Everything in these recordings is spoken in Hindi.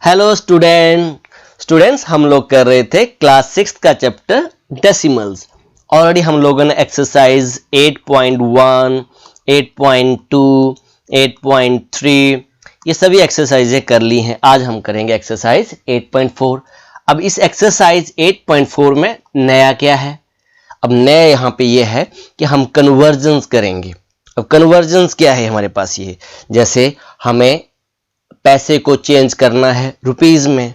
हेलो स्टूडेंट्स हम लोग कर रहे थे क्लास 6 का चैप्टर डेसिमल्स। ऑलरेडी हम लोगों ने एक्सरसाइज 8.1, 8.2, 8.3 ये सभी एक्सरसाइजें कर ली हैं। आज हम करेंगे एक्सरसाइज 8.4। अब इस एक्सरसाइज 8.4 में नया क्या है? अब नया यहाँ पे ये है कि हम कन्वर्जन्स करेंगे। अब कन्वर्जन्स क्या है हमारे पास? ये जैसे हमें पैसे को चेंज करना है रुपीस में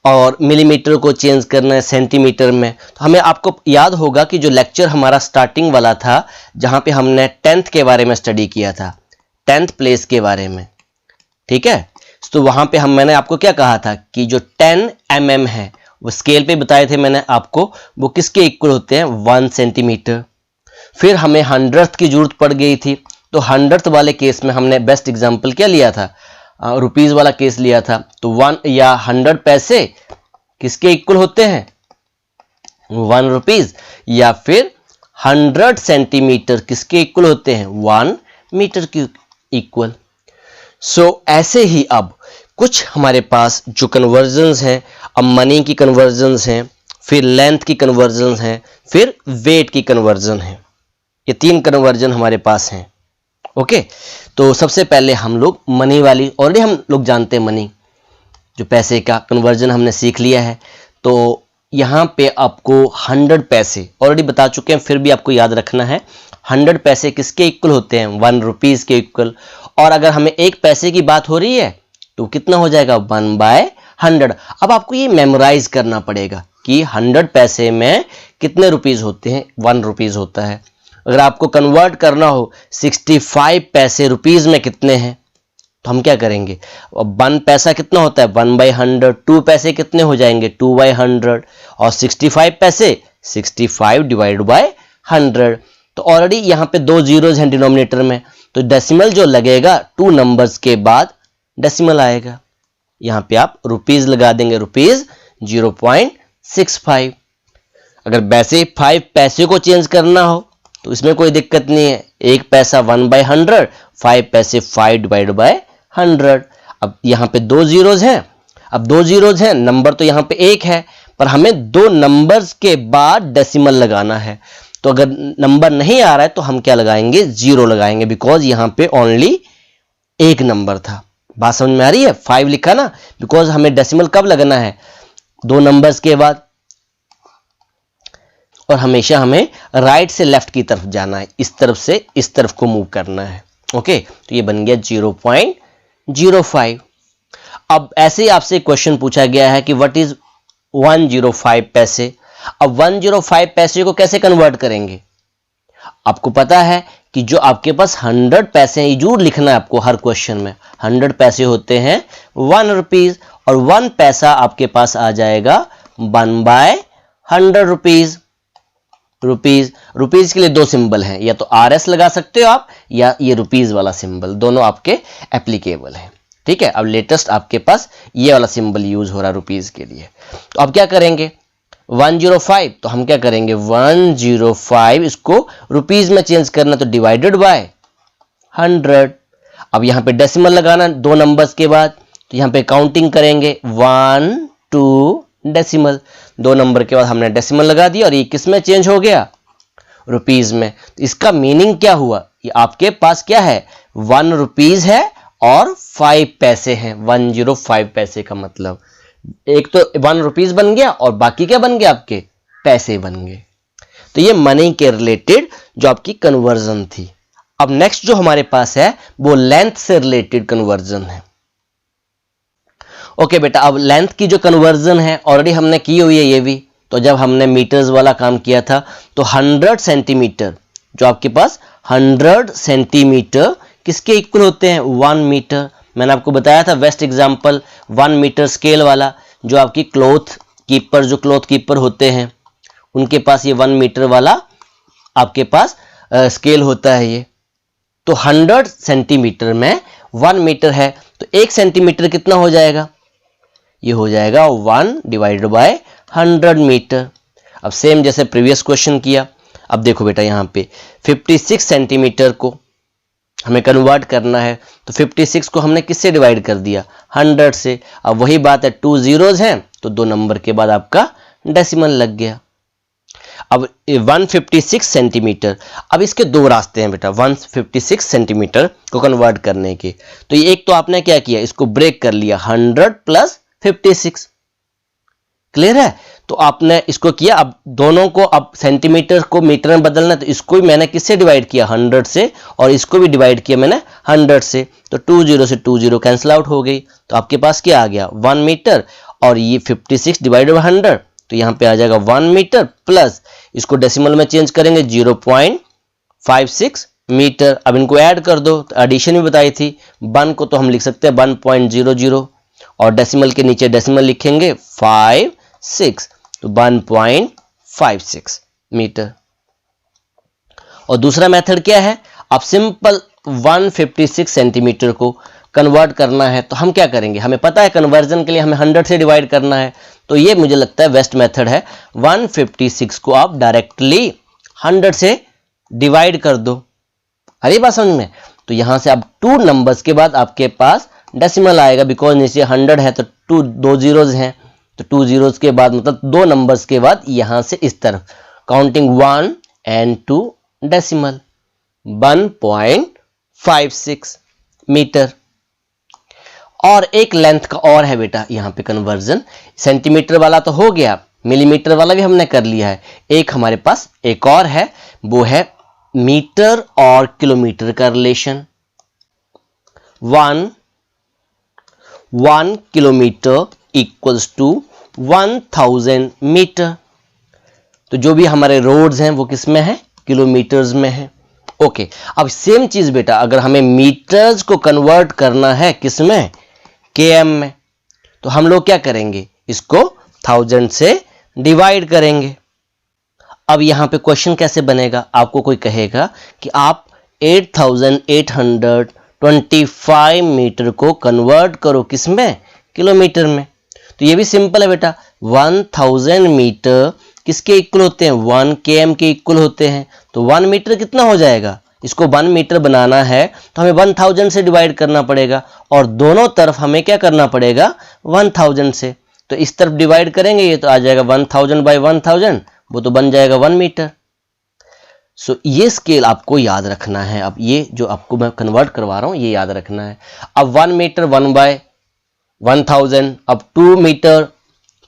और मिलीमीटर को चेंज करना है सेंटीमीटर में। तो हमें आपको याद होगा कि जो लेक्चर हमारा स्टार्टिंग वाला था जहां पे हमने 10th के बारे में स्टडी किया था, 10th प्लेस के बारे में, ठीक है। तो वहां पे मैंने आपको क्या कहा था कि जो 10 mm है वो स्केल पे बताए थे मैंने आपको, वो किसके इक्वल होते हैं? 1 सेंटीमीटर। फिर हमें 100th की जरूरत पड़ गई थी, तो 100th वाले केस में हमने बेस्ट एग्जांपल क्या लिया था? रुपीस वाला केस लिया था। तो 1 या 100 पैसे किसके इक्वल होते हैं? 1 रुपीस। या फिर 100 सेंटीमीटर किसके इक्वल होते हैं? 1 मीटर के इक्वल। सो ऐसे ही अब कुछ हमारे पास जो कन्वर्जन्स हैं, अब मनी की कन्वर्जन्स हैं, फिर लेंथ की कन्वर्जन्स हैं, फिर वेट की कन्वर्जन है। ये 3 कन्वर्जन हमारे पास हैं। ओके, तो सबसे पहले हम लोग मनी वाली, ऑलरेडी हम लोग जानते हैं मनी, जो पैसे का कन्वर्जन हमने सीख लिया है। तो यहाँ पे आपको 100 पैसे ऑलरेडी बता चुके हैं, फिर भी आपको याद रखना है 100 पैसे किसके इक्वल होते हैं? 1 रुपीस के इक्वल। और अगर हमें 1 पैसे की बात हो रही है तो कितना हो जाएगा? 1/100। अब आपको ये मेमोराइज करना पड़ेगा कि 100 पैसे में कितने रुपीस होते हैं? 1 रुपीस होता है। अगर आपको कन्वर्ट करना हो 65 पैसे रुपीस में कितने हैं, तो हम क्या करेंगे? 1 पैसा कितना होता है? 1/100। 2 पैसे कितने हो जाएंगे? 2/100। और 65 पैसे 65 डिवाइड बाय 100। तो ऑलरेडी यहाँ पे 2 जीरोज हैं डिनोमिनेटर में, तो डेसिमल जो लगेगा 2 नंबर्स के बाद डेसिमल आएगा। यहाँ पे आप रुपीस लगा देंगे, रुपीस 0.65। अगर वैसे 5 पैसे को चेंज करना हो तो इसमें कोई दिक्कत नहीं है। 1 पैसा 1/100, 5 पैसे 5 डिवाइड बाय 100। अब यहाँ पे 2 जीरोज हैं। अब 2 जीरोज हैं, नंबर तो यहाँ पे 1 है, पर हमें 2 नंबर्स के बाद डेसिमल लगाना है। तो अगर नंबर नहीं आ रहा है तो हम क्या लगाएंगे? 0 लगाएंगे, बिकॉज यहाँ पे ओनली 1 नंबर था। बात समझ में आ रही है? 5 लिखा ना, बिकॉज हमें डेसिमल कब लगना है? 2 नंबर्स के बाद। और हमेशा हमें राइट से लेफ्ट की तरफ जाना है, इस तरफ से इस तरफ को मूव करना है। ओके, तो ये बन गया 0.05। अब ऐसे ही आपसे क्वेश्चन पूछा गया है कि व्हाट इज 105 पैसे। अब 105 पैसे को कैसे कन्वर्ट करेंगे? आपको पता है कि जो आपके पास 100 पैसे हैं, ये जरूर लिखना है आपको हर क्वेश्चन में। 100 पैसे होते हैं 1 रुपीस, और 1 पैसा आपके पास आ जाएगा 1/100 रुपीस। रुपीस के लिए 2 सिंबल हैं, या तो RS लगा सकते हो आप, या ये रुपीस वाला सिंबल, दोनों आपके एप्लीकेबल हैं। ठीक है, अब लेटेस्ट आपके पास ये वाला सिंबल यूज हो रहा है रुपीस के लिए। तो अब क्या करेंगे? 105, तो हम क्या करेंगे? 105 इसको रुपीस में चेंज करना, तो डिवाइडेड बाय 100। अब यहाँ पे डेसिमल लगाना 2 नंबर्स के बाद, तो यहाँ पे काउंटिंग करेंगे 1 2 डेसिमल। 2 नंबर के बाद हमने डेसिमल लगा दिया, और ये किस में चेंज हो गया? रुपीस में। तो इसका मीनिंग क्या हुआ? ये आपके पास क्या है? 1 रुपीस है और 5 पैसे हैं। 105 पैसे का मतलब एक तो 1 रुपीस बन गया, और बाकी क्या बन गया? आपके पैसे बन गए। तो ये मनी के रिलेटेड जो आपकी कन्वर्जन थी। अब नेक्स्ट जो हमारे पास है वो लेंथ से रिलेटेड कन्वर्जन है। ओके बेटा, अब लेंथ की जो कन्वर्जन है ऑलरेडी हमने की हुई है ये भी। तो जब हमने मीटर्स वाला काम किया था तो 100 सेंटीमीटर, जो आपके पास 100 सेंटीमीटर किसके इक्वल होते हैं? 1 मीटर। मैंने आपको बताया था बेस्ट एग्जांपल 1 मीटर स्केल वाला, जो आपकी क्लॉथ कीपर होते हैं उनके पास ये 1 मीटर वाला आपके पास स्केल होता है ये। तो 100 सेंटीमीटर में 1 मीटर है, तो 1 सेंटीमीटर कितना हो जाएगा? ये हो जाएगा 1 डिवाइडेड बाय 100 मीटर। अब सेम जैसे प्रीवियस क्वेश्चन किया। अब देखो बेटा, यहाँ पे 56 सेंटीमीटर को हमें कन्वर्ट करना है, तो 56 को हमने किससे डिवाइड कर दिया? 100 से। अब वही बात है, 2 zeros हैं तो 2 नंबर के बाद आपका डेसिमल लग गया। अब 156 सेंटीमीटर, अब इसके दो रास्ते हैं बेटा 156 सेंटीमीटर को कन्वर्ट करने के। तो ये एक तो आपने क्या किया, इसको ब्रेक कर लिया 100 प्लस 56, क्लियर है। तो आपने इसको किया, अब दोनों को अब सेंटीमीटर को मीटर में बदलना है, तो इसको भी मैंने किससे डिवाइड किया 100 से, और इसको भी डिवाइड किया मैंने 100 से। तो 2 0 से 2 0 कैंसिल आउट हो गई, तो आपके पास क्या आ गया 1 मीटर, और ये 56 डिवाइडेड बाय 100 तो यहाँ पे आ जाएगा 1 मीटर प्लस इसको डेसिमल में चेंज करेंगे 0.56 मीटर। अब इनको ऐड कर दो, तो एडिशन भी बताई थी, 1 को तो हम लिख सकते हैं 1.00 और डेसिमल के नीचे डेसिमल लिखेंगे 56, तो 1.56 मीटर। और दूसरा मेथड क्या है, अब सिंपल 156 सेंटीमीटर को कन्वर्ट करना है, तो हम क्या करेंगे, हमें पता है कन्वर्जन के लिए हमें 100 से डिवाइड करना है, तो ये मुझे लगता है बेस्ट मेथड है। 156 को आप डायरेक्टली 100 से डिवाइड कर दो, अरे बात समझ में। तो यहां से अब 2 नंबर्स के बाद आपके पास डेसिमल आएगा, बिकॉज नीचे 100 है तो 2 zeros हैं, तो 2 zeros के बाद मतलब 2 नंबर्स के बाद यहां से इस तरफ काउंटिंग 1 and 2 डेसिमल 1.56 मीटर। और एक लेंथ का और है बेटा यहाँ पे कन्वर्जन, सेंटीमीटर वाला तो हो गया, मिलीमीटर वाला भी हमने कर लिया है, एक हमारे पास एक और है, वो है मीटर और किलोमीटर का relation. 1 kilometre equals to 1000 metre. तो जो भी हमारे रोड्स हैं वो किस में है, किलोमीटर्स में है। ओके, अब सेम चीज बेटा अगर हमें मीटर्स को कन्वर्ट करना है किस में, केएम में, तो हम लोग क्या करेंगे, इसको 1000 से डिवाइड करेंगे। अब यहां पे क्वेश्चन कैसे बनेगा, आपको कोई कहेगा कि आप 8825 मीटर को कन्वर्ट करो किस में, किलोमीटर में। तो ये भी सिंपल है बेटा, 1000 मीटर किसके इक्वल होते हैं, 1 km के इक्वल होते हैं। तो 1 मीटर कितना हो जाएगा, इसको 1 मीटर बनाना है तो हमें 1000 से डिवाइड करना पड़ेगा, और दोनों तरफ हमें क्या करना पड़ेगा 1000 से। तो इस तरफ डिवाइड करेंगे, ये तो आ जाएगा 1000 बाई 1000, वो तो बन जाएगा 1 मीटर। सो ये स्केल आपको याद रखना है। अब ये जो आपको मैं कन्वर्ट करवा रहा हूं ये याद रखना है। अब 1 मीटर 1 बाय 1000, अब 2 मीटर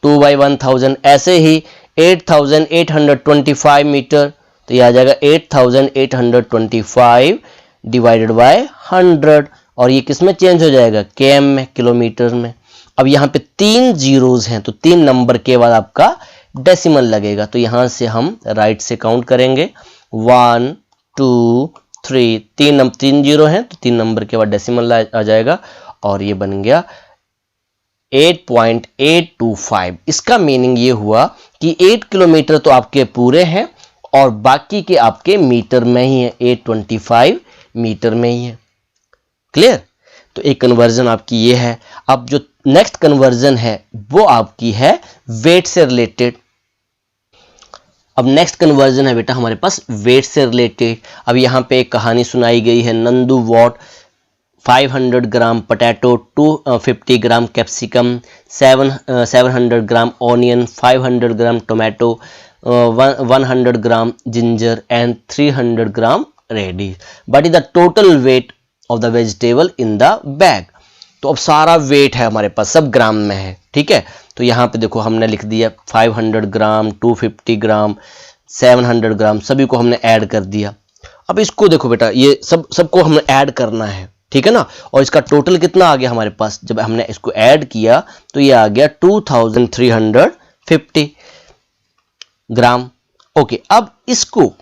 2 बाई 1000, ऐसे ही 8825 मीटर, तो ये आ जाएगा 8825 डिवाइडेड बाय 100, और ये किस में चेंज हो जाएगा, केएम में, किलोमीटर में। अब यहाँ पे 3 zeros हैं तो 3 नंबर के बाद आपका डेसिमल लगेगा, तो यहां से हम राइट से काउंट करेंगे 1 2 3, 3 जीरो हैं तो 3 नंबर के बाद डेसिमल आ जाएगा, और ये बन गया 8.825। इसका मीनिंग ये हुआ कि 8 किलोमीटर तो आपके पूरे हैं और बाकी के आपके मीटर में ही है, 825 मीटर में ही है। क्लियर। तो एक कन्वर्जन आपकी ये है। अब जो नेक्स्ट कन्वर्जन है वो आपकी है वेट से रिलेटेड। अब नेक्स्ट कन्वर्जन है बेटा हमारे पास वेट से रिलेटेड। अब यहाँ पे एक कहानी सुनाई गई है, Nandu bought 500 gram potato, 250 gram capsicum, 700 gram onion, 500 gram tomato, 100 gram ginger and 300 gram radish, but is the total weight of the vegetable in the bag. तो अब सारा वेट है हमारे पास, सब ग्राम में है, ठीक है। तो यहाँ पे देखो हमने लिख दिया 500 ग्राम, 250 ग्राम, 700 ग्राम, सभी को हमने ऐड कर दिया। अब इसको देखो बेटा, ये सबको हमने ऐड करना है, ठीक है ना। और इसका टोटल कितना आ गया हमारे पास, जब हमने इसको ऐड किया तो ये आ गया 2350 ग्राम। ओके, अब इसको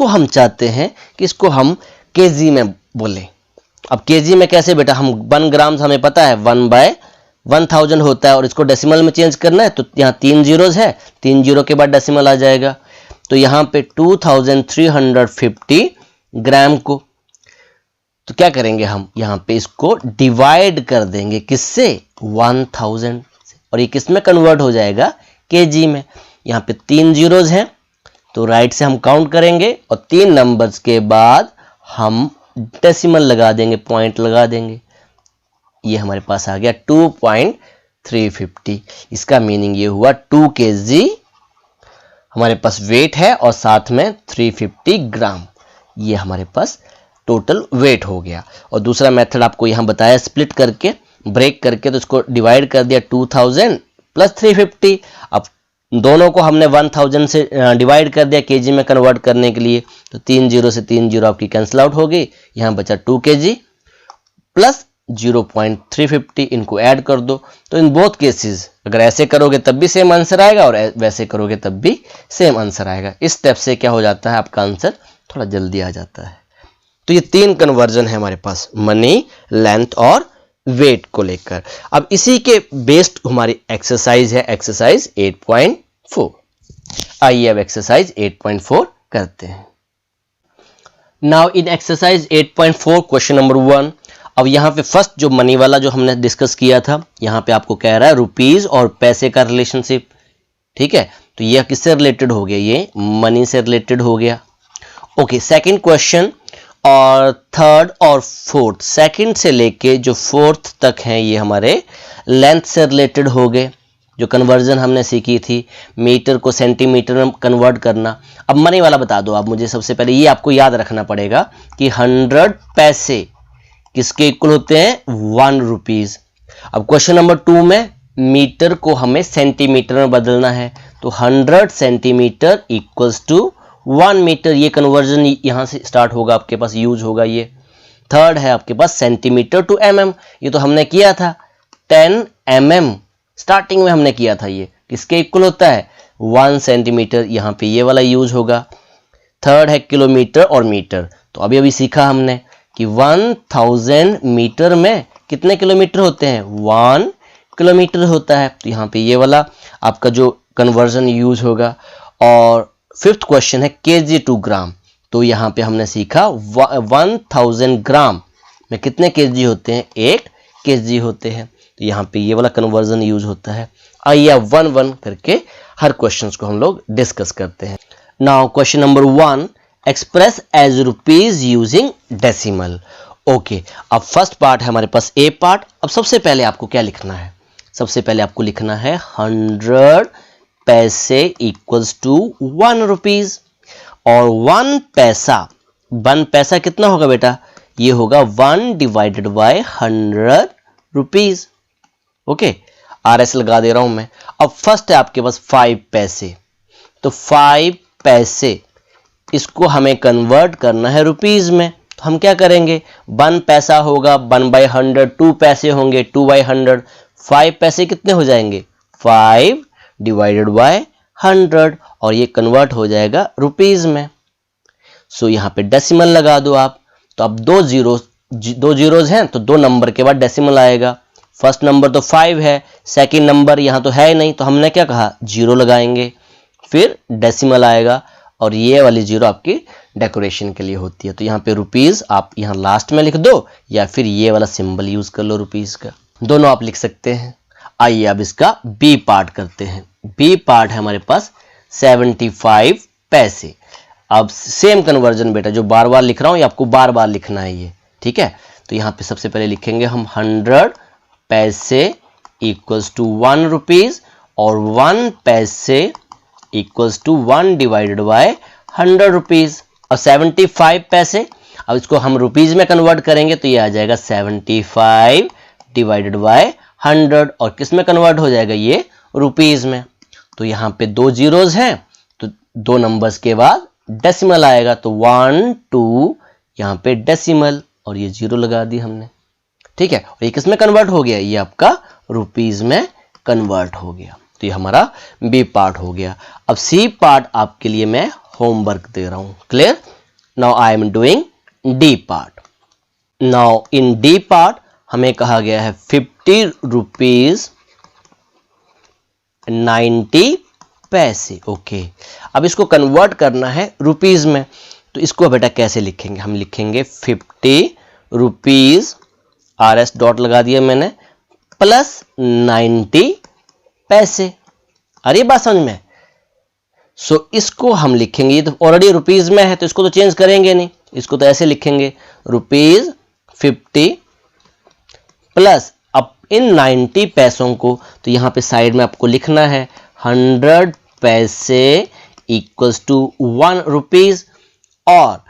हम चाहते हैं कि इसको हम केजी में बोले। अब केजी में कैसे बेटा, हम 1 ग्राम हमें पता है 1/1000 होता है, और इसको डेसिमल में चेंज करना है तो यहाँ 3 जीरोज है, 3 जीरो के बाद डेसिमल आ जाएगा। तो यहाँ पे 2350 ग्राम को तो क्या करेंगे हम, यहाँ पे इसको डिवाइड कर देंगे किससे, 1000 से, और ये किस में कन्वर्ट हो जाएगा, केजी में। यहाँ पे 3 जीरोज हैं तो राइट से हम काउंट करेंगे और 3 नंबर्स के बाद हम डेसिमल लगा देंगे, पॉइंट लगा देंगे। ये हमारे पास आ गया 2.350। इसका मीनिंग ये हुआ 2 kg हमारे पास वेट है और साथ में 350 ग्राम, ये हमारे पास टोटल वेट हो गया। और दूसरा मेथड आपको यहाँ बताया स्प्लिट करके, ब्रेक करके, तो इसको डिवाइड कर दिया 2000 प्लस 350। अब दोनों को हमने 1000 से डिवाइड कर दिया केजी में कन्वर्ट करने के लिए, तो 3 0 से 3 0 आपकी कैंसिल आउट हो गई। यहाँ बचा 2 kg प्लस 0.350, इनको ऐड कर दो। तो इन बोथ केसेस अगर ऐसे करोगे तब भी सेम आंसर आएगा और वैसे करोगे तब भी सेम आंसर आएगा। इस स्टेप से क्या हो जाता है, आपका आंसर थोड़ा जल्दी आ जाता है। तो ये 3 कन्वर्जन है हमारे पास, मनी, लेंथ और वेट को लेकर। अब इसी के बेस्ड हमारी एक्सरसाइज है, एक्सरसाइज 8.4। आइए अब एक्सरसाइज 8.4 करते हैं। Now in exercise 8.4 question number 1। अब यहाँ पे फर्स्ट जो मनी वाला जो हमने डिस्कस किया था, यहाँ पे आपको कह रहा है रुपीज और पैसे का रिलेशनशिप, ठीक है। तो यह किससे रिलेटेड हो गया, ये मनी से रिलेटेड हो गया। ओके, सेकंड क्वेश्चन और थर्ड और फोर्थ, सेकंड से लेके जो फोर्थ तक हैं ये हमारे लेंथ से रिलेटेड हो गए। जो कन्वर्जन हमने सीखी थी, मीटर को सेंटीमीटर में कन्वर्ट करना। अब मनी वाला बता दो आप मुझे। सबसे पहले ये आपको याद रखना पड़ेगा कि 100 पैसे किसके इक्वल होते हैं, 1 रुपीज। अब क्वेश्चन नंबर 2 में मीटर को हमें सेंटीमीटर में बदलना है, तो 100 सेंटीमीटर इक्वल्स टू 1 मीटर। ये कन्वर्जन यहां से स्टार्ट होगा, आपके पास यूज होगा ये। थर्ड है आपके पास सेंटीमीटर टू mm, ये तो हमने किया था 10 mm, स्टार्टिंग में हमने किया था। ये किसके इक्वल होता है, 1 सेंटीमीटर, यहां पे ये वाला यूज होगा। थर्ड है किलोमीटर और मीटर, तो अभी अभी सीखा हमने कि 1000 मीटर में कितने किलोमीटर होते हैं, 1 किलोमीटर होता है। तो यहाँ पे ये वाला आपका जो कन्वर्जन यूज होगा। और फिफ्थ क्वेश्चन है केजी टू ग्राम, तो यहाँ पे हमने सीखा 1000 ग्राम में कितने केजी होते हैं, 1 केजी होते हैं। तो यहाँ पे ये वाला कन्वर्जन यूज होता है। आइए 1-1 करके हर क्वेश्चन को हम लोग डिस्कस करते हैं। Now question number 1, express as rupees using decimal. Okay, अब फर्स्ट पार्ट है हमारे पास ए पार्ट। अब सबसे पहले आपको क्या लिखना है, सबसे पहले आपको लिखना है 100 पैसे इक्वल्स टू 1 रुपीज। और 1 पैसा कितना होगा बेटा, ये होगा 1 divided by 100 rupees. Okay, RS लगा दे रहा हूं मैं। अब फर्स्ट है आपके पास 5 पैसे, तो 5 पैसे इसको हमें कन्वर्ट करना है रुपीज में। तो हम क्या करेंगे, 1 पैसा होगा 1/100, 2 पैसे होंगे 2/100, 5 पैसे कितने हो जाएंगे, 5 डिवाइडेड बाय 100, और ये कन्वर्ट हो जाएगा रुपीज में। सो यहाँ पे डेसिमल लगा दो आप। तो अब दो जीरोज हैं, तो 2 नंबर के बाद डेसिमल आएगा। फर्स्ट नंबर तो 5 है, सेकंड नंबर यहाँ तो है ही नहीं, तो हमने क्या कहा, 0 लगाएंगे, फिर डेसिमल आएगा, और ये वाली 0 आपकी डेकोरेशन के लिए होती है। तो यहाँ पे रुपीज आप यहाँ लास्ट में लिख दो, या फिर ये वाला सिंबल यूज कर लो रुपीज का, दोनों आप लिख सकते हैं। आइए अब इसका बी पार्ट करते हैं। बी पार्ट है हमारे पास 75 पैसे। अब सेम कन्वर्जन बेटा, जो बार बार लिख रहा हूं ये आपको बार बार लिखना है ये, ठीक है। तो यहाँ पे सबसे पहले लिखेंगे हम 100 पैसे इक्वल्स टू 1 रुपीज, और 1 paise equals to 1 divided by 100 rupees. और 75 पैसे, अब इसको हम रुपीज में कन्वर्ट करेंगे तो ये आ जाएगा 75 डिवाइडेड बाय 100, और किस में कन्वर्ट हो जाएगा, ये रुपीज में। तो यहाँ पे 2 जीरोज हैं, तो 2 नंबर्स के बाद डेसिमल आएगा, तो 1 2 यहाँ पे डेसिमल, और ये 0 लगा दी हमने, ठीक है। और ये किस में कन्वर्ट हो गया, ये आपका रुपीज में कन्वर्ट हो गया। तो ये हमारा बी पार्ट हो गया। अब सी पार्ट आपके लिए मैं होमवर्क दे रहा हूं, clear. Now I am doing D part. Now in D part हमें कहा गया है 50 रुपीज 90 पैसे। ओके, अब इसको कन्वर्ट करना है रुपीज में, तो इसको बेटा कैसे लिखेंगे, हम लिखेंगे 50 रुपीज, RS डॉट लगा दिया मैंने, प्लस 90 पैसे। अरे बात समझ में। सो इसको हम लिखेंगे, ये तो ऑलरेडी रुपीज में है तो इसको तो चेंज करेंगे नहीं, इसको तो ऐसे लिखेंगे रुपीज 50 प्लस इन 90 पैसों को, तो यहाँ पे साइड में आपको लिखना है 100 पैसे इक्वल्स टू 1 रुपीज, और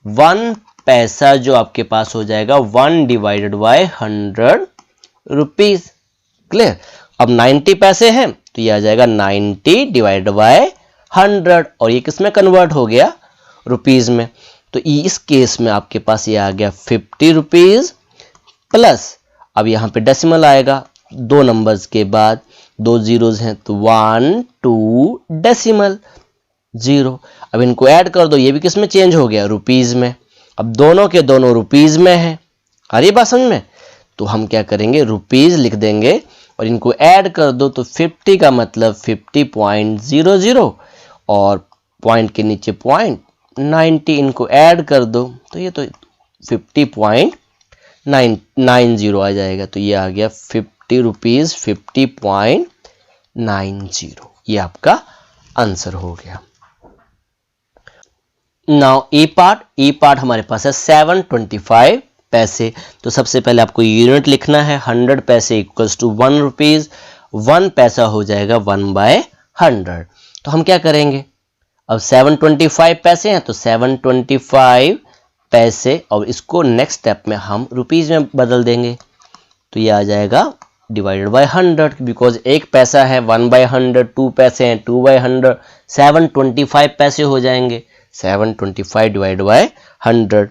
1 पैसा जो आपके पास हो जाएगा 1 डिवाइडेड बाय 100 रुपीज। क्लियर। अब 90 पैसे हैं तो ये आ जाएगा 90 डिवाइडेड बाय 100, और ये किस में कन्वर्ट हो गया, रुपीज में। तो इस केस में आपके पास ये आ गया 50 रुपीज प्लस, अब यहाँ पे डेसिमल आएगा, 2 नंबर्स के बाद 2 जीरोज हैं तो 1 2 डेसिमल 0। अब इनको ऐड कर दो, ये भी किस में चेंज हो गया, रुपीज में। अब दोनों के दोनों रुपीज में है, आ रही बात समझ में। तो हम क्या करेंगे, रुपीज लिख देंगे और इनको ऐड कर दो, तो 50 का मतलब 50.00 और पॉइंट के नीचे पॉइंट 90, इनको ऐड कर दो तो ये तो 50.90 आ जाएगा। तो ये आ गया 50 रुपीज 50.90, ये आपका आंसर हो गया। नाउ ई पार्ट हमारे पास है 725 पैसे। तो सबसे पहले आपको यूनिट लिखना है, 100 पैसे इक्वल्स टू 1 रुपीज, 1 पैसा हो जाएगा 1/100। तो हम क्या करेंगे, अब 725 पैसे हैं तो 725 पैसे, और इसको नेक्स्ट स्टेप में हम रुपीज में बदल देंगे, तो ये आ जाएगा डिवाइडेड बाय 100, बिकॉज 1 पैसा है 1/100, 2 पैसे हैं 2/100, 725 पैसे हो जाएंगे 725 डिवाइड बाय 100।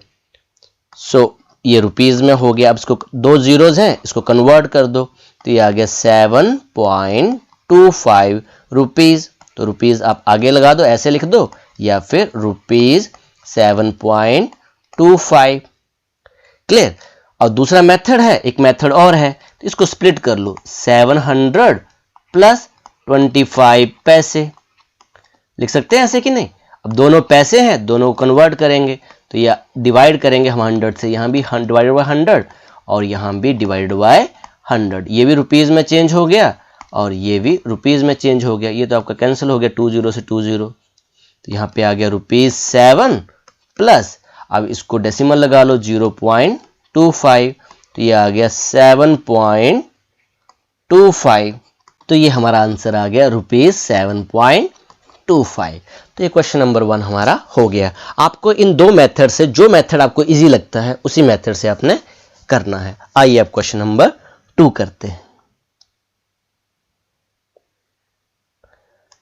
सो ये रुपीज में हो गया। अब इसको 2 जीरोज हैं, इसको कन्वर्ट कर दो, तो ये आ गया 7.25 रुपीज। तो रुपीज आप आगे लगा दो, ऐसे लिख दो, या फिर रुपीज 7.25। क्लियर। और दूसरा मेथड है, एक मेथड और है, तो इसको स्प्लिट कर लो, 700 प्लस 25 पैसे लिख सकते हैं ऐसे कि नहीं। अब दोनों पैसे हैं, दोनों को कन्वर्ट करेंगे, तो या डिवाइड करेंगे हम 100 से, यहाँ भी डिवाइडेड बाय 100 और यहाँ भी डिवाइडेड बाय 100। ये भी रुपीज में चेंज हो गया और ये भी रुपीज में चेंज हो गया, ये तो आपका कैंसिल हो गया 20 से 20। तो यहाँ पे आ गया रुपीज 7 प्लस, अब इसको डेसिमल लगा लो 0.25, तो ये आ गया 7.25। तो ये हमारा आंसर आ गया रुपीज 7.25। तो ये क्वेश्चन नंबर 1 हमारा हो गया। आपको इन 2 मेथड से जो मेथड आपको इजी लगता है उसी मेथड से आपने करना है। आइए अब क्वेश्चन नंबर 2 करते हैं।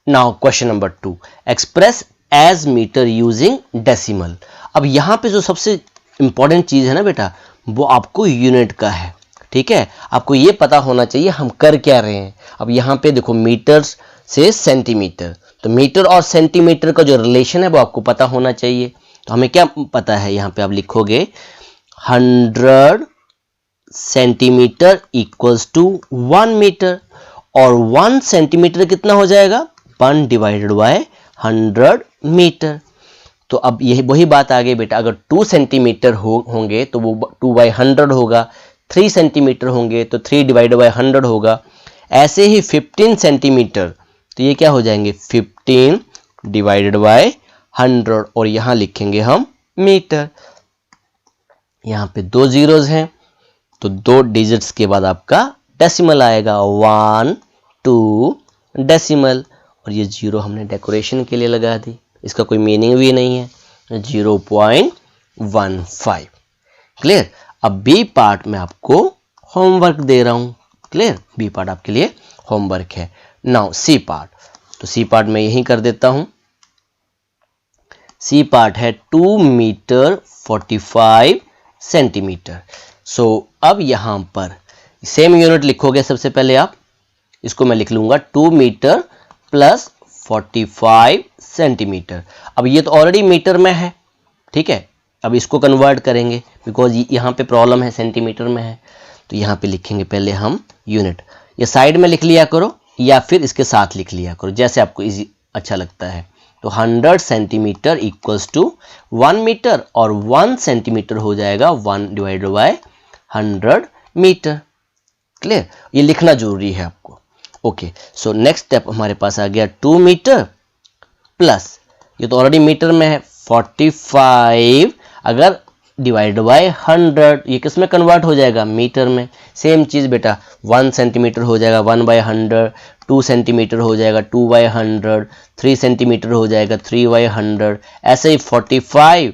Now question number 2, express as metre using decimal. अब यहां पे जो सबसे इंपॉर्टेंट चीज है ना बेटा, वो आपको यूनिट का है। ठीक है, आपको ये पता होना चाहिए हम कर क्या रहे हैं। अब यहाँ पे देखो मीटर से सेंटीमीटर, तो मीटर और सेंटीमीटर का जो रिलेशन है वो आपको पता होना चाहिए। तो हमें क्या पता है, यहाँ पे आप लिखोगे 100 सेंटीमीटर इक्वल्स टू 1 मीटर, और 1 सेंटीमीटर कितना हो जाएगा, 1 डिवाइडेड बाय 100 मीटर। तो अब यही वही बात आ गई बेटा, अगर 2 सेंटीमीटर होंगे तो वो 2/100 होगा, 3 सेंटीमीटर होंगे तो 3 डिवाइडेड बाय 100 होगा। ऐसे ही 15 सेंटीमीटर, तो ये क्या हो जाएंगे 15 डिवाइडेड बाय 100, और यहां लिखेंगे हम मीटर। यहां पे 2 जीरोज हैं, तो 2 डिजिट्स के बाद आपका डेसिमल आएगा 1 2 डेसिमल, और ये 0 हमने डेकोरेशन के लिए लगा दी, इसका कोई मीनिंग भी नहीं है, 0.15। क्लियर। अब बी पार्ट में आपको होमवर्क दे रहा हूं। क्लियर, बी पार्ट आपके लिए होमवर्क है। नाउ सी पार्ट, तो सी पार्ट में यही कर देता हूं। सी पार्ट है 2 मीटर 45 सेंटीमीटर। सो अब यहां पर सेम यूनिट लिखोगे, सबसे पहले आप इसको मैं लिख लूंगा 2 मीटर प्लस 45 सेंटीमीटर। अब ये तो ऑलरेडी मीटर में है, ठीक है। अब इसको कन्वर्ट करेंगे, बिकॉज यहाँ पे प्रॉब्लम है सेंटीमीटर में है, तो यहाँ पे लिखेंगे पहले हम यूनिट। ये साइड में लिख लिया करो या फिर इसके साथ लिख लिया करो, जैसे आपको इजी अच्छा लगता है। तो 100 सेंटीमीटर इक्वल्स टू 1 मीटर, और 1 सेंटीमीटर हो जाएगा 1 डिवाइडेड बाय 100 मीटर। क्लियर, ये लिखना जरूरी है आपको। ओके, सो नेक्स्ट स्टेप हमारे पास आ गया 2 मीटर प्लस, ये तो ऑलरेडी मीटर में है 45। अगर डिवाइड बाय 100, ये किस में कन्वर्ट हो जाएगा, मीटर में। सेम चीज़ बेटा 1 सेंटीमीटर हो जाएगा 1/100, 2 सेंटीमीटर हो जाएगा 2/100, 3 सेंटीमीटर हो जाएगा 3/100, ऐसे ही 45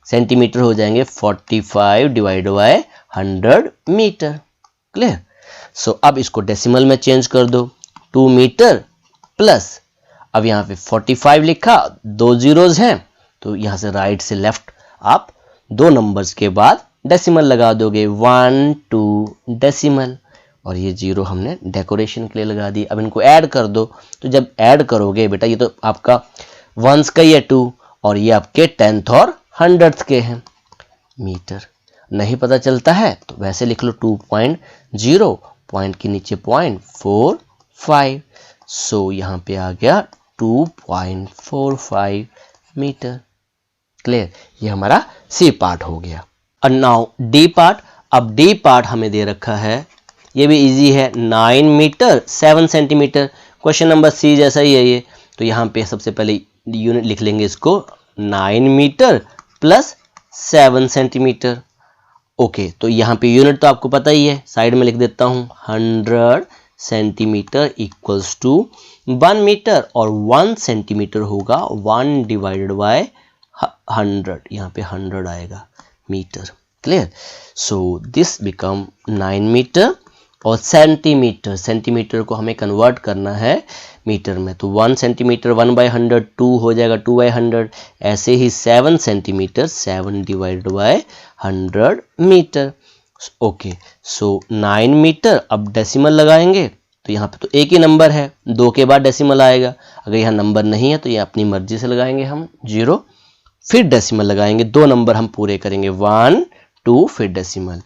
सेंटीमीटर हो जाएंगे 45 डिवाइड बाय 100 मीटर। क्लियर। सो अब इसको डेसिमल में चेंज कर दो, 2 मीटर प्लस, अब यहाँ पे 45 लिखा, 2 जीरोज हैं तो यहाँ से राइट से लेफ्ट आप 2 नंबर्स के बाद डेसिमल लगा दोगे, 1 2 डेसिमल, और ये 0 हमने डेकोरेशन के लिए लगा दी। अब इनको ऐड कर दो, तो जब ऐड करोगे बेटा ये तो आपका वंस का ही है 2, और ये आपके 10th और 100th के हैं। मीटर नहीं पता चलता है तो वैसे लिख लो 2.0, पॉइंट के नीचे 0.45, सो यहाँ पे आ गया 2.45 मीटर। क्लियर, ये हमारा सी पार्ट हो गया। और नाउ डी पार्ट। अब डी पार्ट हमें दे रखा है, ये भी इजी है, 9 metre 7 centimetre. Question number C जैसा ही है ये। तो यहाँ पे सबसे पहले यूनिट लिख लेंगे इसको, 9 मीटर प्लस 7 सेंटीमीटर। ओके, तो यहाँ पे यूनिट तो आपको पता ही है, साइड में लिख देता हूँ, 100 सेंटीमीटर इक्वल्स टू 1 मीटर, और 1 सेंटीमीटर होगा 1 डिवाइडेड बाय 100, यहाँ पे 100 आएगा metre. Clear. So this become 9 metre, और सेंटीमीटर, सेंटीमीटर को हमें कन्वर्ट करना है मीटर में, तो 1 सेंटीमीटर 1/100, 2 हो जाएगा 2/100, ऐसे ही 7 centimetre 7 divided by 100 metre. Okay, so 9 metre. अब डेसिमल लगाएंगे तो यहाँ पे तो एक ही नंबर है, 2 के बाद डेसिमल आएगा, अगर यहाँ नंबर नहीं है तो ये अपनी मर्जी से लगाएंगे हम 0, फिर डेसिमल लगाएंगे, 2 नंबर हम पूरे करेंगे, 1 2 फिर डेसिमल।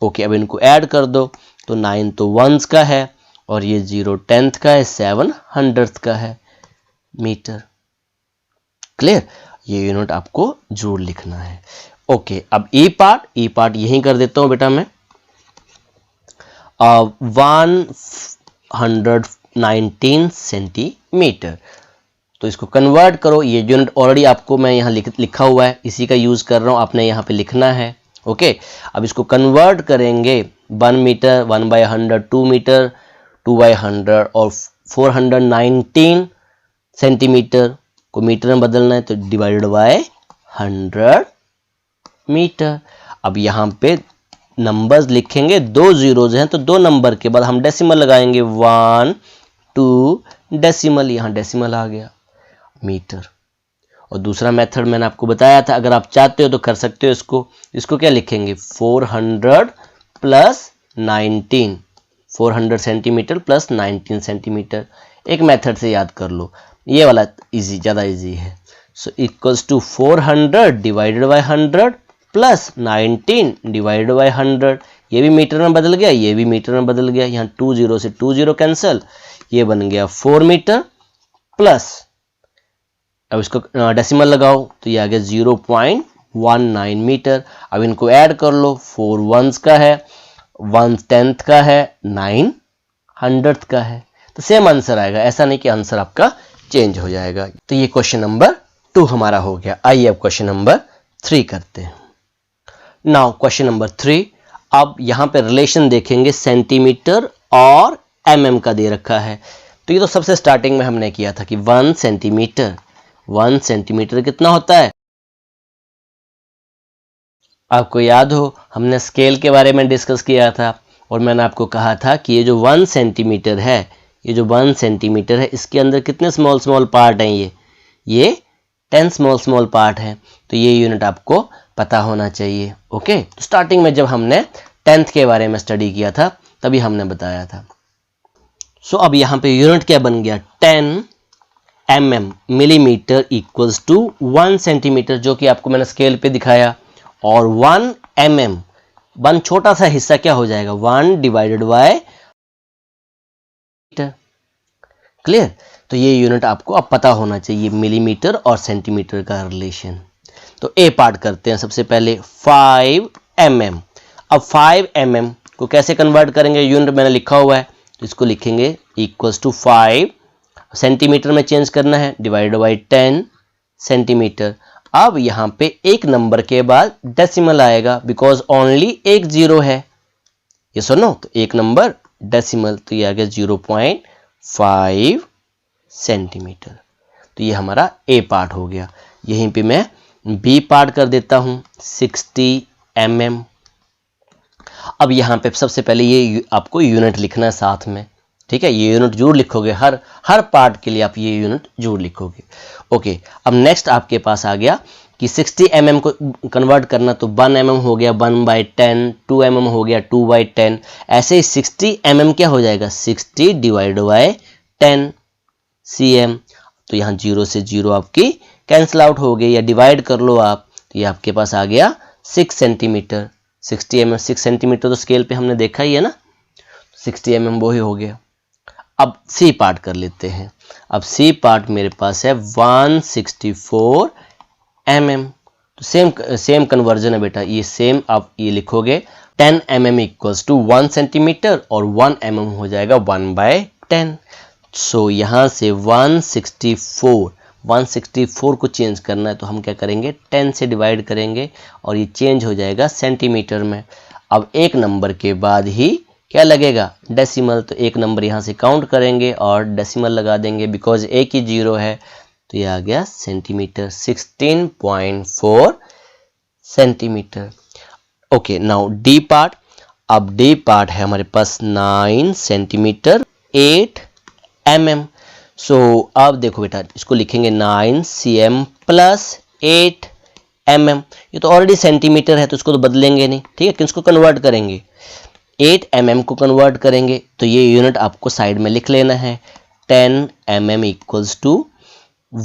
ओके, अब इनको ऐड कर दो, तो 9 तो वंस का है, और ये 0 10th का है, 7 100th का है मीटर। क्लियर, ये यूनिट आपको जरूर लिखना है। ओके, अब ई पार्ट यहीं कर देता हूं बेटा मैं, 119 सेंटीमीटर। तो इसको कन्वर्ट करो, ये यूनिट ऑलरेडी आपको मैं यहाँ लिखा हुआ है, इसी का यूज कर रहा हूँ, आपने यहाँ पे लिखना है। ओके, अब इसको कन्वर्ट करेंगे, 1 मीटर 1/100, 2 मीटर 2/100, और 419 सेंटीमीटर को मीटर में बदलना है तो डिवाइडेड बाय 100 मीटर। अब यहाँ पे नंबर्स लिखेंगे, 2 जीरोज हैं तो 2 नंबर के बाद हम डेसिमल लगाएंगे, 1 2 डेसिमल, यहाँ डेसिमल आ गया मीटर। और दूसरा मेथड मैंने आपको बताया था, अगर आप चाहते हो तो कर सकते हो इसको क्या लिखेंगे, 400 प्लस 19, 400 सेंटीमीटर प्लस 19 सेंटीमीटर। एक मेथड से याद कर लो, ये वाला इजी, ज़्यादा इजी है। So equals to 400 divided by 100 plus 19 divided by 100, ये भी मीटर में बदल गया, ये भी मीटर में बदल गया, यहाँ 2 0 से 2 0 कैंसिल, ये बन गया 4 मीटर प्लस, अब इसको डेसिमल लगाओ तो ये आ गया 0.19 मीटर। अब इनको ऐड कर लो, 4 वंस का है, 1 10th का है, 9 100th का है, तो सेम आंसर आएगा, ऐसा नहीं कि आंसर आपका चेंज हो जाएगा। तो ये क्वेश्चन नंबर 2 हमारा हो गया। आइए अब क्वेश्चन नंबर 3 करते हैं। नाउ क्वेश्चन नंबर 3, अब यहाँ पे रिलेशन देखेंगे, सेंटीमीटर और mm का दे रखा है। तो ये तो सबसे स्टार्टिंग में हमने किया था कि 1 सेंटीमीटर कितना होता है, आपको याद हो हमने स्केल के बारे में डिस्कस किया था, और मैंने आपको कहा था कि ये जो 1 सेंटीमीटर है, ये जो 1 सेंटीमीटर है, इसके अंदर कितने स्मॉल पार्ट हैं, ये 10 स्मॉल पार्ट हैं। तो ये यूनिट आपको पता होना चाहिए। ओके, तो स्टार्टिंग में जब हमने 10th के बारे में स्टडी किया था तभी हमने बताया था। सो अब यहाँ पे यूनिट क्या बन गया, 10 mm millimetre equals to 1 centimetre, जो कि आपको मैंने स्केल पे दिखाया, और 1 mm 1 छोटा सा हिस्सा क्या हो जाएगा, 1 डिवाइडेड बाय मीटर। क्लियर, तो ये यूनिट आपको अब पता होना चाहिए, मिलीमीटर और सेंटीमीटर का रिलेशन। तो ए पार्ट करते हैं सबसे पहले, 5 mm। अब 5 mm को कैसे कन्वर्ट करेंगे, यूनिट मैंने लिखा हुआ है, तो इसको लिखेंगे इक्वल्स टू 5 सेंटीमीटर में चेंज करना है, डिवाइडेड बाय 10 सेंटीमीटर। अब यहाँ पे एक नंबर के बाद डेसिमल आएगा बिकॉज ओनली एक जीरो है, ये सुनो, तो एक नंबर डेसिमल, तो ये आ गया 0.5 सेंटीमीटर। तो ये हमारा ए पार्ट हो गया। यहीं पे मैं बी पार्ट कर देता हूं 60 mm। अब यहाँ पे सबसे पहले ये आपको यूनिट लिखना है साथ में, ठीक है, ये यूनिट जरूर लिखोगे, हर पार्ट के लिए आप ये यूनिट जरूर लिखोगे। ओके, अब नेक्स्ट आपके पास आ गया कि 60 mm को कन्वर्ट करना, तो 1 mm हो गया 1/10, 2 mm हो गया 2/10, ऐसे ही 60 mm क्या हो जाएगा 60 डिवाइड बाय 10 cm। तो यहाँ 0 से 0 आपकी कैंसिल आउट हो गई, या डिवाइड कर लो आप, तो ये आपके पास आ गया 6 सेंटीमीटर। 60 mm 6 सेंटीमीटर तो स्केल पे हमने देखा ही है ना, 60 mm वो ही हो गया। अब सी पार्ट कर लेते हैं। अब सी पार्ट मेरे पास है 164 mm। तो सेम कन्वर्जन है बेटा, ये सेम आप ये लिखोगे 10 mm इक्वल्स टू 1 सेंटीमीटर और 1 mm हो जाएगा 1/10। सो यहाँ से 164 को चेंज करना है, तो हम क्या करेंगे 10 से डिवाइड करेंगे और ये चेंज हो जाएगा सेंटीमीटर में। अब एक नंबर के बाद ही क्या लगेगा डेसिमल, तो एक नंबर यहाँ से काउंट करेंगे और डेसिमल लगा देंगे बिकॉज एक ही जीरो है, तो ये आ गया centimetre, 16.4 centimetre. Okay, now D part. अब डी पार्ट है हमारे पास 9 सेंटीमीटर 8 mm। सो अब देखो बेटा, इसको लिखेंगे 9 cm प्लस 8 mm। ये तो ऑलरेडी सेंटीमीटर है तो इसको तो बदलेंगे नहीं, ठीक है, किसको कन्वर्ट करेंगे 8 mm को कन्वर्ट करेंगे। तो ये यूनिट आपको साइड में लिख लेना है, 10 mm इक्वल्स टू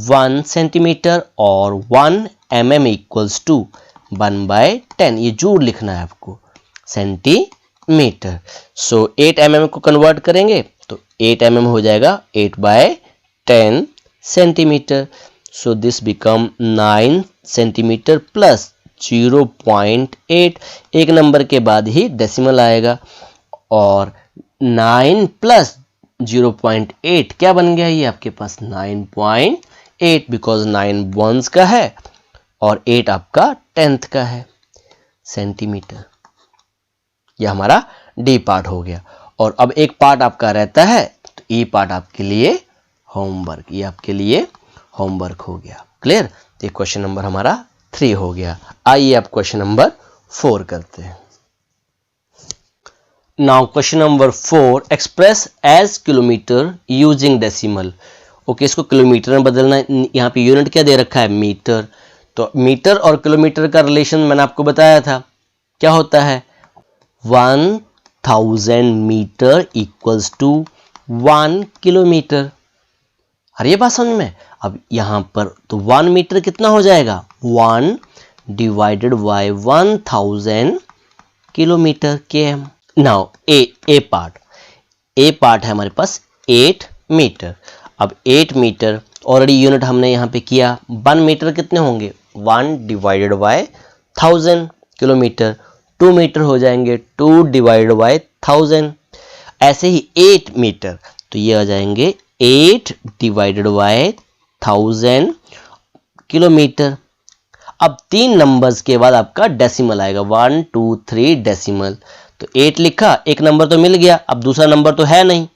1 सेंटीमीटर और 1 mm इक्वल्स टू 1/10, ये जरूर लिखना है आपको सेंटीमीटर। सो 8 mm को कन्वर्ट करेंगे तो 8 mm हो जाएगा 8/10 centimetre. So this become 9 centimetre plus 0.8, एक नंबर के बाद ही डेसिमल आएगा, और 9 प्लस 0.8 क्या बन गया, ये आपके पास 9.8 बिकॉज 9 वंस का है और 8 आपका 10th का है सेंटीमीटर। यह हमारा डी पार्ट हो गया। और अब एक पार्ट आपका रहता है, तो ई पार्ट आपके लिए होमवर्क, ये आपके लिए होमवर्क हो गया। क्लियर? तो ये क्वेश्चन नंबर हमारा 3 हो गया। आइए अब क्वेश्चन नंबर 4 करते हैं। Now question number 4, express as kilometre using decimal. Okay, इसको किलोमीटर में बदलना है। यहाँ पे यूनिट क्या दे रखा है मीटर, तो मीटर और किलोमीटर का रिलेशन मैंने आपको बताया था, क्या होता है 1000 मीटर इक्वल्स टू 1 किलोमीटर। अरे ये बात समझ में? अब यहां पर तो 1 मीटर कितना हो जाएगा 1 divided bye 1000 kilometre km। Now ए पार्ट है हमारे पास 8 मीटर। अब 8 मीटर ऑलरेडी यूनिट हमने यहाँ पे किया, 1 मीटर कितने होंगे 1 डिवाइडेड बाय 1000 किलोमीटर, 2 मीटर हो जाएंगे 2 डिवाइडेड बाय 1000। ऐसे ही 8 मीटर, तो ये आ जाएंगे 8 डिवाइडेड बाय 1000 किलोमीटर। अब 3 नंबर्स के बाद आपका डेसिमल आएगा 1 2 3 डेसिमल। तो 8 लिखा, एक नंबर तो मिल गया, अब दूसरा नंबर तो है नहीं,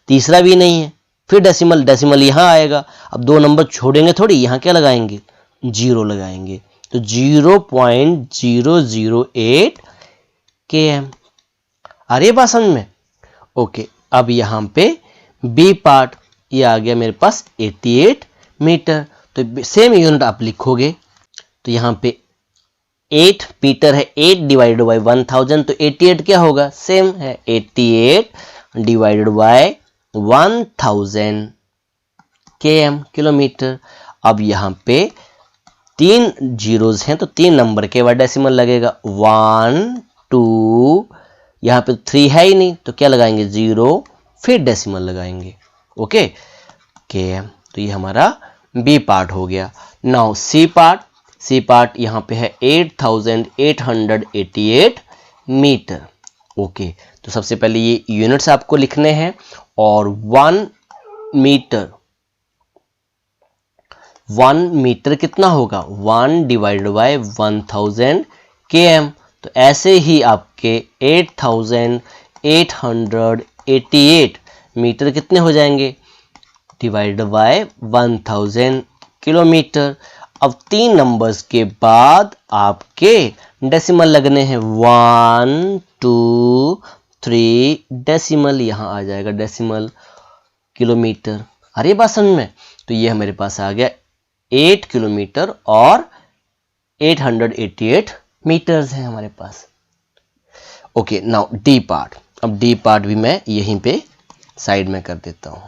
तीसरा भी नहीं है, फिर डेसिमल यहाँ आएगा। अब 2 नंबर छोड़ेंगे थोड़ी, यहाँ क्या लगाएंगे 0 लगाएंगे, तो 0.008 km। अरे बात समझ में? ओके, अब यहाँ पे बी पार्ट, ये आ गया मेरे पास 88 मीटर। तो सेम यूनिट आप लिखोगे, तो यहाँ पे 8 मीटर है, 8 डिवाइडेड बाय 1000, तो 88 क्या होगा सेम है 88 डिवाइडेड बाय 1000 km किलोमीटर। अब यहाँ पे 3 जीरोज हैं, तो 3 नंबर के बाद डेसिमल लगेगा 1 2, यहाँ पे 3 है ही नहीं तो क्या लगाएंगे 0, फिर डेसिमल लगाएंगे। Okay km। तो ये हमारा बी पार्ट हो गया। नाउ सी पार्ट यहाँ पे है 8888 मीटर। ओके, तो सबसे पहले ये यूनिट्स आपको लिखने हैं, और 1 मीटर 1 मीटर कितना होगा, 1 डिवाइडेड बाय 1000 km। तो ऐसे ही आपके 8888 मीटर कितने हो जाएंगे, डिवाइडेड बाय 1000 किलोमीटर। अब 3 नंबर्स के बाद आपके डेसिमल लगने हैं, 1 2 3 डेसिमल, यहाँ आ जाएगा डेसिमल किलोमीटर। अरे बात समझ में। तो ये मेरे पास आ गया 8 किलोमीटर और 888 मीटर्स हैं हमारे पास। Okay, now D part. अब डी पार्ट भी मैं यहीं पे साइड में कर देता हूं।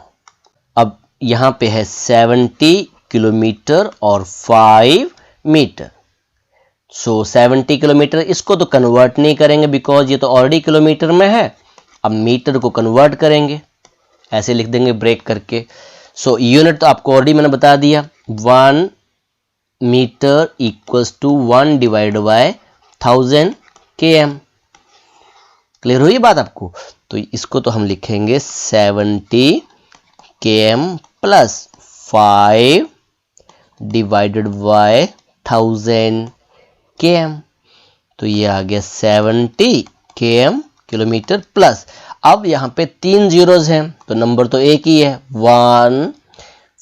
अब यहां पे है 70 किलोमीटर और 5 मीटर। सो 70 किलोमीटर, इसको तो कन्वर्ट नहीं करेंगे बिकॉज ये तो ऑलरेडी किलोमीटर में है। अब मीटर को कन्वर्ट करेंगे, ऐसे लिख देंगे ब्रेक करके। सो यूनिट तो आपको ऑलरेडी मैंने बता दिया, 1 metre equals to 1 divide by 1000 km। Clear हुई बात आपको। तो इसको तो हम लिखेंगे 70 km plus 5 divided by 1000 km। तो ये आ गया 70 km किलोमीटर प्लस, अब यहाँ पे 3 जीरोज हैं तो नंबर तो एक ही है, 1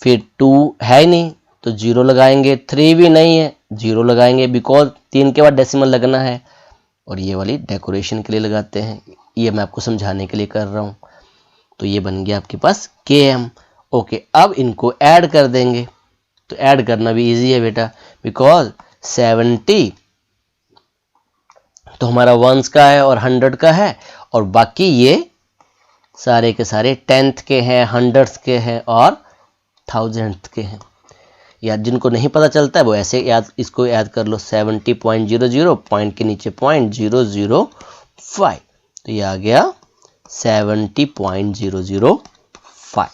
फिर 2 है नहीं तो 0 लगाएंगे, 3 भी नहीं है 0 लगाएंगे बिकॉज 3 के बाद डेसिमल लगना है। और ये वाली डेकोरेशन के लिए लगाते हैं, ये मैं आपको समझाने के लिए कर रहा हूँ। तो ये बन गया आपके पास km। ओके, अब इनको ऐड कर देंगे। तो ऐड करना भी इजी है बेटा, बिकॉज 70 तो हमारा 1s का है और 100 का है, और बाकी ये सारे के सारे 10th के हैं, 100th के हैं और 1000th के हैं। या जिनको नहीं पता चलता है वो ऐसे याद, इसको याद कर लो, 70.00 पॉइंट के नीचे 0.005। तो ये आ गया 70.005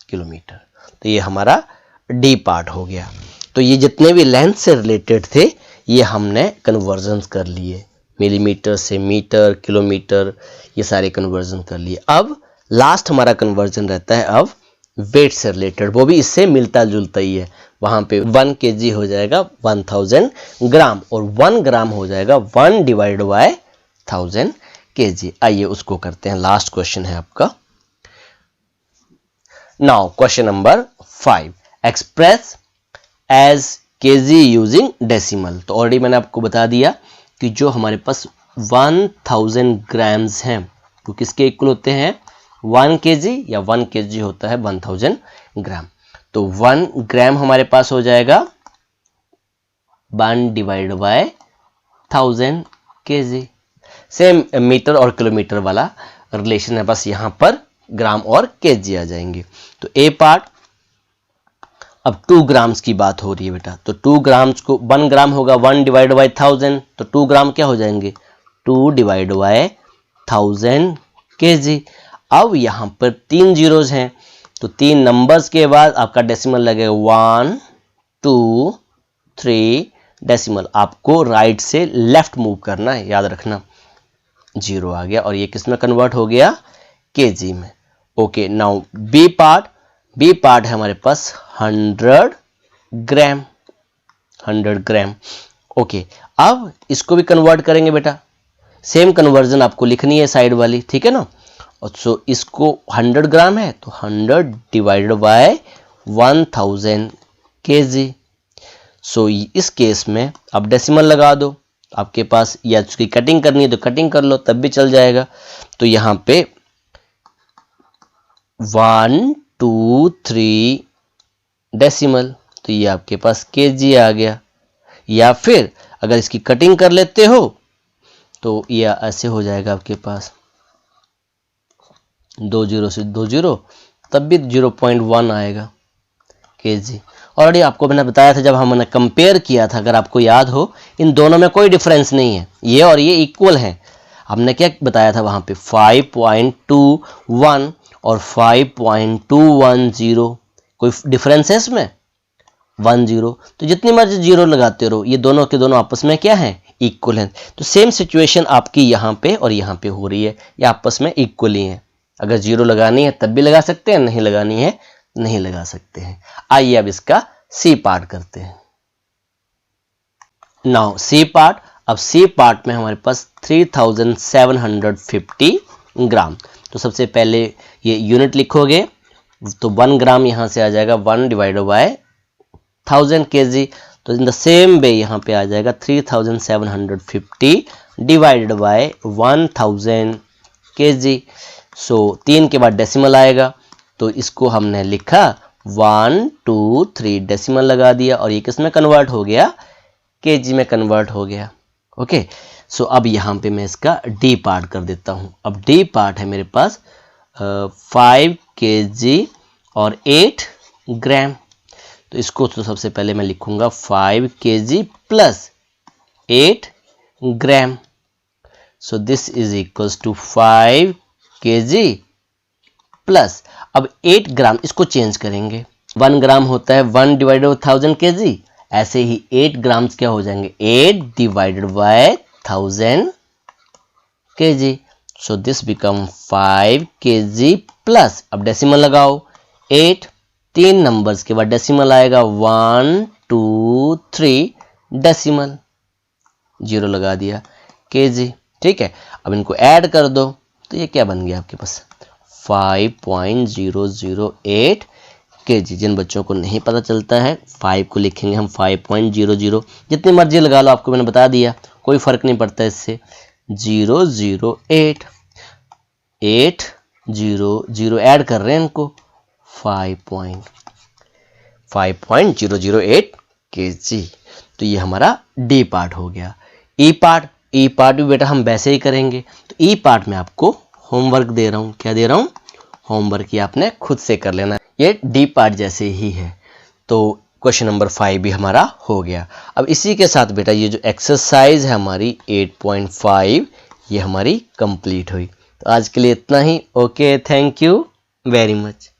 किलोमीटर। तो ये हमारा डी पार्ट हो गया। तो ये जितने भी लेंथ से रिलेटेड थे ये हमने कन्वर्जन कर लिए, मिलीमीटर से मीटर, किलोमीटर, ये सारे कन्वर्जन कर लिए। अब लास्ट हमारा कन्वर्जन रहता है अब वेट से रिलेटेड, वो भी इससे मिलता जुलता ही है। वहां पे 1 kg हो जाएगा 1000 ग्राम और 1 ग्राम हो जाएगा 1 डिवाइड बाय 1000 kg। आइए उसको करते हैं, लास्ट क्वेश्चन है आपका। Now question number 5, express as kg using decimal. तो ऑलरेडी मैंने आपको बता दिया कि जो हमारे पास 1000 ग्राम्स हैं वो किसके इक्वल होते हैं, 1 kg, या 1 kg होता है 1000 ग्राम। तो 1 ग्राम हमारे पास हो जाएगा 1 divide by 1000 kg। Same metre और किलोमीटर वाला रिलेशन है, बस यहां पर ग्राम और kg आ जाएंगे। तो ए पार्ट, अब 2 ग्राम्स की बात हो रही है बेटा। तो 2 ग्राम्स को 1 ग्राम होगा 1 डिवाइड बाय 1000, तो 2 ग्राम क्या हो जाएंगे, 2 डिवाइड बाय 1000 kg। अब यहां पर 3 जीरोज हैं तो 3 नंबर्स के बाद आपका डेसिमल लगेगा 1 2 3 डेसिमल। आपको राइट से लेफ्ट मूव करना है, याद रखना। 0 आ गया और ये किस में कन्वर्ट हो गया, kg में। Okay, now B part. B part है हमारे पास 100 ग्राम, 100 ग्राम। ओके, अब इसको भी कन्वर्ट करेंगे बेटा, सेम कन्वर्जन आपको लिखनी है साइड वाली, ठीक है ना। और सो इसको 100 ग्राम है तो 100 डिवाइडेड बाय 1000 kg। सो इस केस में आप डेसिमल लगा दो, आपके पास या उसकी कटिंग करनी है तो कटिंग कर लो तब भी चल जाएगा। तो यहाँ पे 1 2 3 डेसिमल, तो ये आपके पास kg आ गया। या फिर अगर इसकी कटिंग कर लेते हो तो ये ऐसे हो जाएगा आपके पास 2 0 से 2 0, तब भी 0.1 आएगा kg। ऑलरेडी आपको मैंने बताया था जब हमने कंपेयर किया था, अगर आपको याद हो, इन दोनों में कोई डिफरेंस नहीं है, ये और ये इक्वल हैं। हमने क्या बताया था वहां पे 5.21 और 5.210, कोई डिफरेंस है इसमें, 10। तो जितनी मर्जी जीरो लगाते रहो, ये दोनों के दोनों आपस में क्या है, इक्वल हैं। तो सेम सिचुएशन आपकी यहाँ पे और यहाँ पे हो रही है, ये आपस में इक्वल ही है। अगर 0 लगानी है तब भी लगा सकते हैं, नहीं लगानी है नहीं लगा सकते हैं। आइए अब इसका सी पार्ट करते हैं। नाउ सी पार्ट, अब सी पार्ट में हमारे पास 3750 ग्राम। तो सबसे पहले ये यूनिट लिखोगे तो 1 ग्राम यहाँ से आ जाएगा 1 डिवाइडेड बाय 1000 kg। तो इन द सेम वे यहाँ पे आ जाएगा 3750 डिवाइडेड बाय 1000 kg। सो 3 के बाद डेसिमल आएगा, तो इसको हमने लिखा 1 2 3 डेसिमल लगा दिया और ये किस में कन्वर्ट हो गया, kg में कन्वर्ट हो गया। ओके, सो अब यहाँ पे मैं इसका डी पार्ट कर देता हूँ। अब डी पार्ट है मेरे पास 5 kg और 8 ग्राम। तो इसको तो सबसे पहले मैं लिखूंगा 5 kg plus 8 gram. So this is equals to 5 kg plus, अब 8 ग्राम इसको चेंज करेंगे। 1 ग्राम होता है 1 डिवाइडेड बाय 1000 kg, ऐसे ही 8 ग्राम क्या हो जाएंगे 8 divided by 1000 kg। So this become 5 kg plus, अब डेसिमल लगाओ 8, 3 नंबर्स के बाद डेसिमल आएगा 1 2 3 डेसिमल, 0 लगा दिया kg। ठीक है, अब इनको ऐड कर दो तो ये क्या बन गया आपके पास 5.008 kg। जिन बच्चों को नहीं पता चलता है 5 को लिखेंगे हम 5.00, जितनी मर्जी लगा लो, आपको मैंने बता दिया, कोई फर्क नहीं पड़ता इससे। 008 8 0 0 ऐड कर रहे हैं इनको 5.008 kg। तो ये हमारा डी पार्ट हो गया। ई पार्ट भी बेटा हम वैसे ही करेंगे। तो ई पार्ट में आपको होमवर्क दे रहा हूँ। क्या दे रहा हूँ, होमवर्क, ये आपने खुद से कर लेना। ये डी पार्ट जैसे ही है। तो क्वेश्चन नंबर 5 भी हमारा हो गया। अब इसी के साथ बेटा ये जो एक्सरसाइज है हमारी 8.5 ये हमारी कंप्लीट हुई। तो आज के लिए इतना ही। Okay, thank you very much.